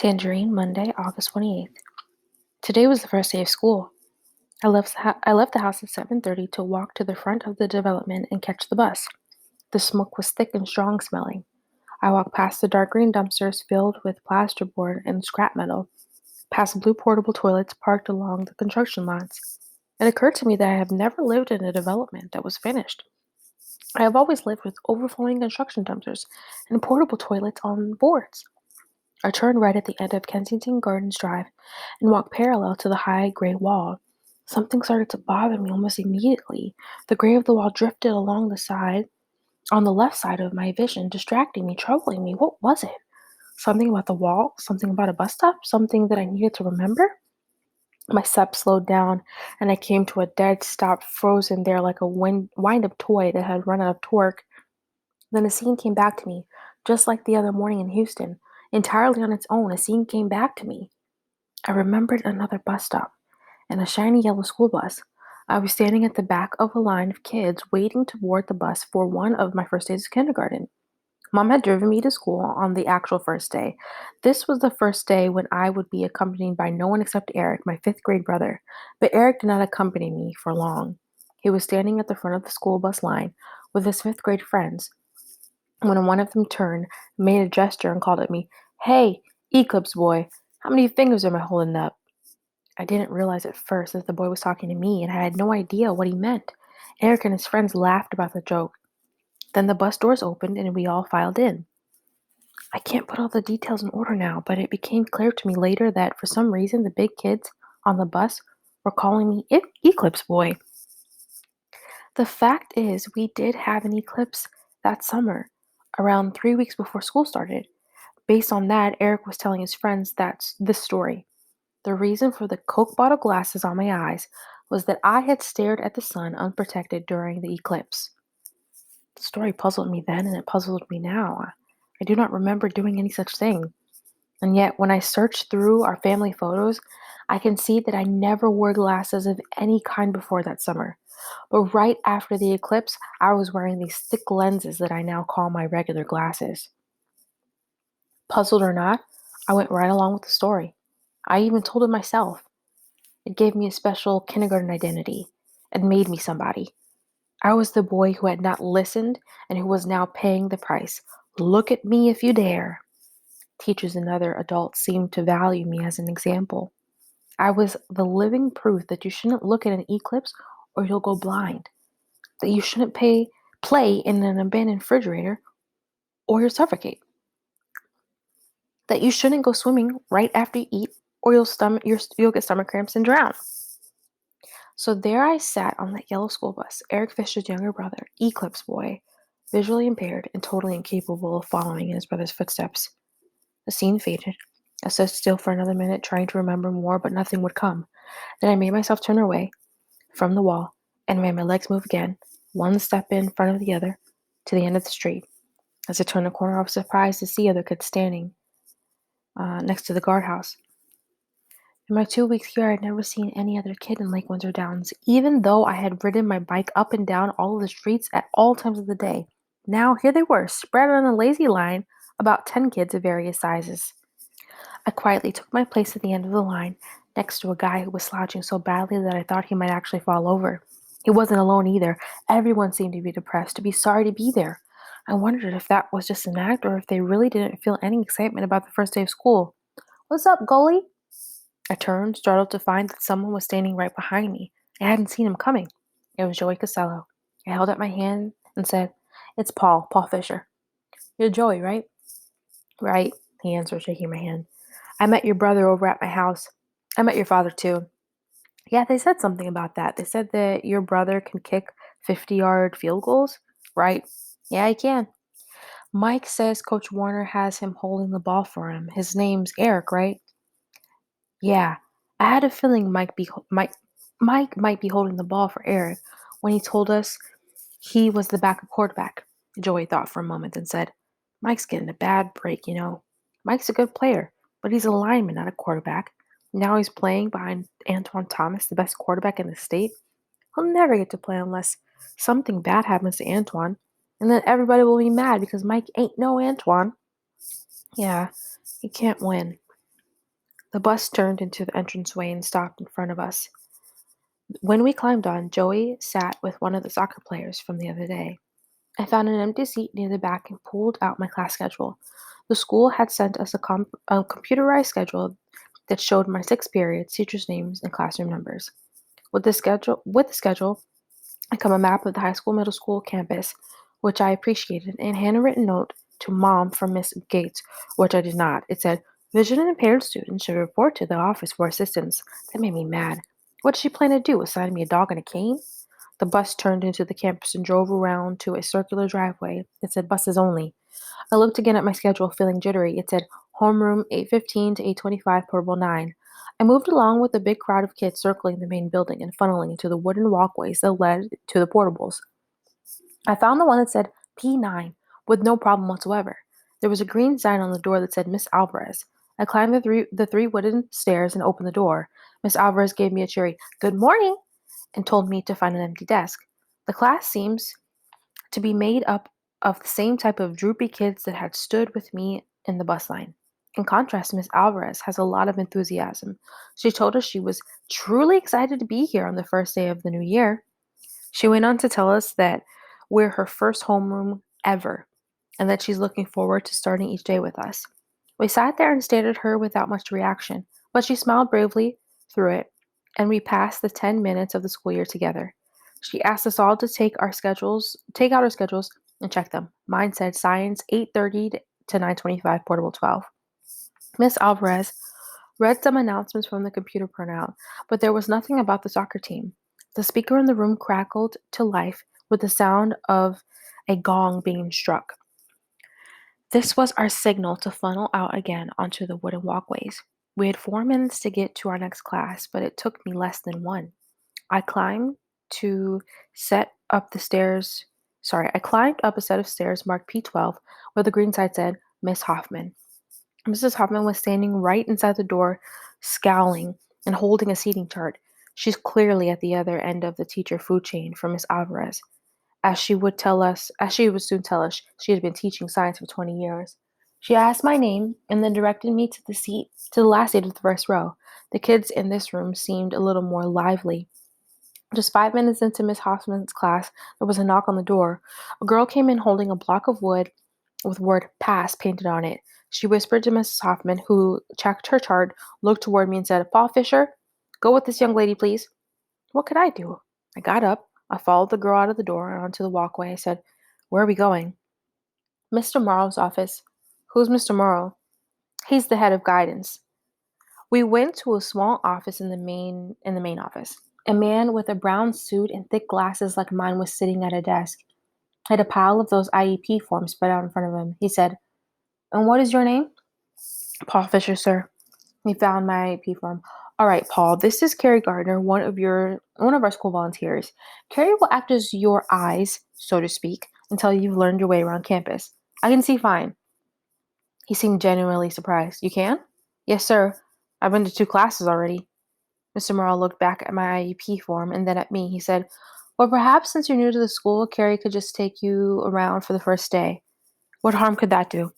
Tangerine, Monday, August 28th. Today was the first day of school. I left the house at 7:30 to walk to the front of the development and catch the bus. The smoke was thick and strong smelling. I walked past the dark green dumpsters filled with plasterboard and scrap metal, past blue portable toilets parked along the construction lots. It occurred to me that I have never lived in a development that was finished. I have always lived with overflowing construction dumpsters and portable toilets on boards. I turned right at the end of Kensington Gardens Drive and walked parallel to the high gray wall. Something started to bother me almost immediately. The gray of the wall drifted along the side, on the left side of my vision, distracting me, troubling me. What was it? Something about the wall? Something about a bus stop? Something that I needed to remember? My steps slowed down, and I came to a dead stop, frozen there like a wind-up toy that had run out of torque. Then a scene came back to me, just like the other morning in Houston. Entirely on its own, a scene came back to me. I remembered another bus stop and a shiny yellow school bus. I was standing at the back of a line of kids waiting to board the bus for one of my first days of kindergarten. Mom had driven me to school on the actual first day. This was the first day when I would be accompanied by no one except Eric, my fifth grade brother. But Eric did not accompany me for long. He was standing at the front of the school bus line with his fifth grade friends when one of them turned, made a gesture, and called at me, "Hey, Eclipse boy, how many fingers am I holding up?" I didn't realize at first that the boy was talking to me, and I had no idea what he meant. Eric and his friends laughed about the joke. Then the bus doors opened and we all filed in. I can't put all the details in order now, but it became clear to me later that for some reason the big kids on the bus were calling me Eclipse Boy. The fact is, we did have an eclipse that summer, around 3 weeks before school started. Based on that, Eric was telling his friends that's this story. The reason for the Coke bottle glasses on my eyes was that I had stared at the sun unprotected during the eclipse. The story puzzled me then, and it puzzled me now. I do not remember doing any such thing. And yet, when I search through our family photos, I can see that I never wore glasses of any kind before that summer. But right after the eclipse, I was wearing these thick lenses that I now call my regular glasses. Puzzled or not, I went right along with the story. I even told it myself. It gave me a special kindergarten identity. It made me somebody. I was the boy who had not listened and who was now paying the price. Look at me if you dare. Teachers and other adults seemed to value me as an example. I was the living proof that you shouldn't look at an eclipse or you'll go blind, that you shouldn't play in an abandoned refrigerator or you'll suffocate, that you shouldn't go swimming right after you eat or you'll get stomach cramps and drown. So there I sat on that yellow school bus, Eric Fisher's younger brother, Eclipse Boy, visually impaired and totally incapable of following in his brother's footsteps. The scene faded. I stood still for another minute, trying to remember more, but nothing would come. Then I made myself turn away from the wall and made my legs move again, one step in front of the other, to the end of the street. As I turned the corner, I was surprised to see other kids standing next to the guardhouse. In my 2 weeks here, I had never seen any other kid in Lake Windsor Downs, even though I had ridden my bike up and down all of the streets at all times of the day. Now, here they were, spread on a lazy line, about 10 kids of various sizes. I quietly took my place at the end of the line, next to a guy who was slouching so badly that I thought he might actually fall over. He wasn't alone either. Everyone seemed to be depressed, to be sorry to be there. I wondered if that was just an act or if they really didn't feel any excitement about the first day of school. "What's up, goalie?" I turned, startled to find that someone was standing right behind me. I hadn't seen him coming. It was Joey Costello. I held up my hand and said, "It's Paul Fisher." "You're Joey, right?" "Right," he answered, shaking my hand. "I met your brother over at my house. I met your father, too." "Yeah, they said something about that. They said that your brother can kick 50-yard field goals." "Right. Yeah, he can." "Mike says Coach Warner has him holding the ball for him. His name's Eric, right?" "Yeah, I had a feeling Mike might be holding the ball for Eric when he told us he was the backup quarterback." Joey thought for a moment, then said, "Mike's getting a bad break, you know. Mike's a good player, but he's a lineman, not a quarterback. Now he's playing behind Antoine Thomas, the best quarterback in the state. He'll never get to play unless something bad happens to Antoine, and then everybody will be mad because Mike ain't no Antoine." "Yeah, he can't win." The bus turned into the entranceway and stopped in front of us. When we climbed on, Joey sat with one of the soccer players from the other day. I found an empty seat near the back and pulled out my class schedule. The school had sent us a computerized schedule that showed my 6 periods, teachers' names, and classroom numbers. With the schedule, I come a map of the high school, middle school campus, which I appreciated, and a handwritten note to Mom from Miss Gates, which I did not. It said, "Vision and impaired students should report to the office for assistance." That made me mad. What did she plan to do? Assign me a dog and a cane? The bus turned into the campus and drove around to a circular driveway that said buses only. I looked again at my schedule, feeling jittery. It said homeroom 8:15 to 8:25, portable 9. I moved along with the big crowd of kids circling the main building and funneling into the wooden walkways that led to the portables. I found the one that said P9 with no problem whatsoever. There was a green sign on the door that said Miss Alvarez. I climbed the three wooden stairs and opened the door. Miss Alvarez gave me a cheery "Good morning" and told me to find an empty desk. The class seems to be made up of the same type of droopy kids that had stood with me in the bus line. In contrast, Miss Alvarez has a lot of enthusiasm. She told us she was truly excited to be here on the first day of the new year. She went on to tell us that we're her first homeroom ever and that she's looking forward to starting each day with us. We sat there and stared at her without much reaction, but she smiled bravely through it, and we passed the 10 minutes of the school year together. She asked us all to take out our schedules and check them. Mine said science 8:30 to 9:25, portable 12. Miss Alvarez read some announcements from the computer printout, but there was nothing about the soccer team. The speaker in the room crackled to life with the sound of a gong being struck. This was our signal to funnel out again onto the wooden walkways. We had 4 minutes to get to our next class, but it took me less than one. I climbed to set up the stairs. I climbed up a set of stairs marked P12, where the green side said Miss Hoffman. Mrs. Hoffman was standing right inside the door, scowling and holding a seating chart. She's clearly at the other end of the teacher food chain from Miss Alvarez. As she would soon tell us, she had been teaching science for 20 years. She asked my name and then directed me to the last seat of the first row. The kids in this room seemed a little more lively. Just 5 minutes into Miss Hoffman's class, there was a knock on the door. A girl came in holding a block of wood with the word pass painted on it. She whispered to Mrs. Hoffman, who checked her chart, looked toward me, and said, "Paul Fisher, go with this young lady, please." What could I do? I got up. I followed the girl out of the door and onto the walkway. I said, "Where are we going?" "Mr. Morrow's office." "Who's Mr. Morrow?" "He's the head of guidance." We went to a small office in the main office. A man with a brown suit and thick glasses like mine was sitting at a desk. He had a pile of those IEP forms spread out in front of him. He said, "And what is your name?" "Paul Fisher, sir." He found my IEP form. "All right, Paul, this is Carrie Gardner, one of our school volunteers. Carrie will act as your eyes, so to speak, until you've learned your way around campus. I can see fine." He seemed genuinely surprised. "You can?" "Yes, sir. I've been to 2 classes already." Mr. Morrow looked back at my IEP form and then at me. He said, "Well, perhaps since you're new to the school, Carrie could just take you around for the first day. What harm could that do?"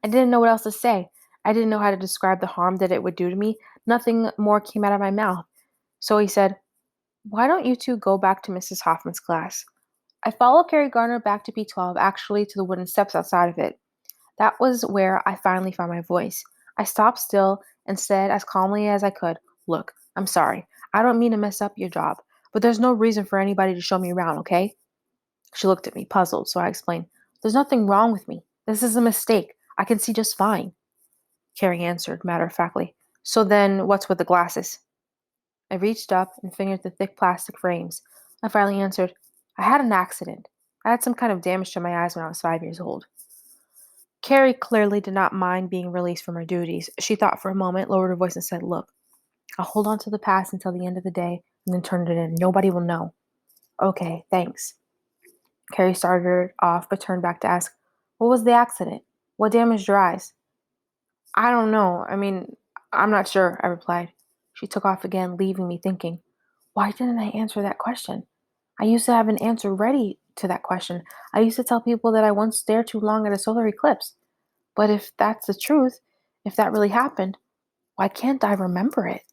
I didn't know what else to say. I didn't know how to describe the harm that it would do to me. Nothing more came out of my mouth. So he said, "Why don't you two go back to Mrs. Hoffman's class?" I followed Carrie Garner back to P12, actually to the wooden steps outside of it. That was where I finally found my voice. I stopped still and said as calmly as I could, "Look, I'm sorry. I don't mean to mess up your job, but there's no reason for anybody to show me around, okay?" She looked at me, puzzled, so I explained, "There's nothing wrong with me. This is a mistake. I can see just fine." Carrie answered matter-of-factly, "So then what's with the glasses?" I reached up and fingered the thick plastic frames. I finally answered, "I had an accident. I had some kind of damage to my eyes when I was 5 years old." Carrie clearly did not mind being released from her duties. She thought for a moment, lowered her voice, and said, "Look, I'll hold on to the pass until the end of the day and then turn it in. Nobody will know." "Okay, thanks." Carrie started off but turned back to ask, "What was the accident? What damaged your eyes?" "I don't know. I'm not sure," I replied. She took off again, leaving me thinking, why didn't I answer that question? I used to have an answer ready to that question. I used to tell people that I once stared too long at a solar eclipse. But if that's the truth, if that really happened, Why can't I remember it?